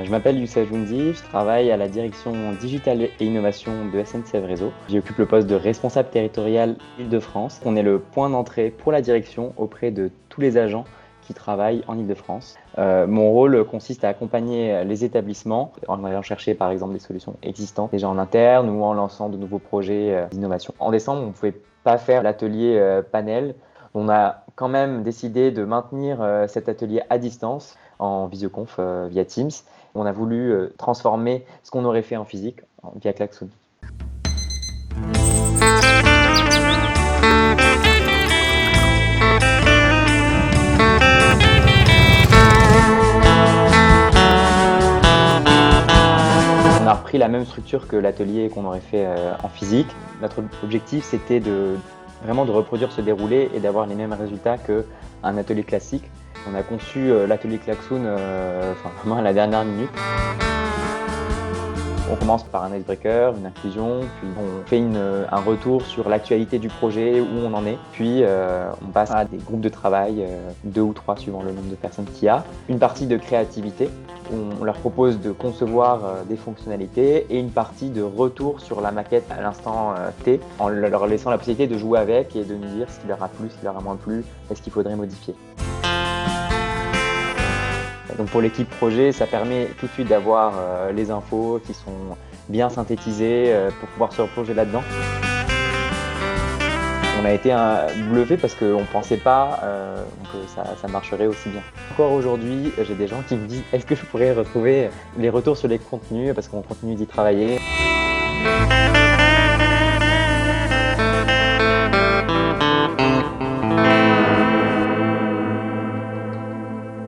Je m'appelle Youssef Joundi, je travaille à la direction digitale et innovation de SNCF Réseau. J'occupe le poste de responsable territorial Île-de-France. On est le point d'entrée pour la direction auprès de tous les agents qui travaillent en Île-de-France. Mon rôle consiste à accompagner les établissements en allant chercher par exemple des solutions existantes déjà en interne ou en lançant de nouveaux projets d'innovation. En décembre, on ne pouvait pas faire l'atelier panel. On a quand même décidé de maintenir cet atelier à distance en visioconf via Teams. On a voulu transformer ce qu'on aurait fait en physique via Klaxoon. On a repris la même structure que l'atelier qu'on aurait fait en physique. Notre objectif, c'était vraiment de reproduire ce déroulé et d'avoir les mêmes résultats qu'un atelier classique. On a conçu l'atelier Klaxoon vraiment à la dernière minute. On commence par un icebreaker, une inclusion, puis on fait un retour sur l'actualité du projet, où on en est. Puis on passe à des groupes de travail, 2 ou 3 suivant le nombre de personnes qu'il y a. Une partie de créativité, où on leur propose de concevoir des fonctionnalités, et une partie de retour sur la maquette à l'instant T, en leur laissant la possibilité de jouer avec et de nous dire ce qui leur a plu, ce qui leur a moins plu, et ce qu'il faudrait modifier. Donc pour l'équipe projet, ça permet tout de suite d'avoir les infos qui sont bien synthétisées pour pouvoir se replonger là-dedans. On a été bluffé parce qu'on ne pensait pas que ça marcherait aussi bien. Encore aujourd'hui, j'ai des gens qui me disent est-ce que je pourrais retrouver les retours sur les contenus parce qu'on continue d'y travailler.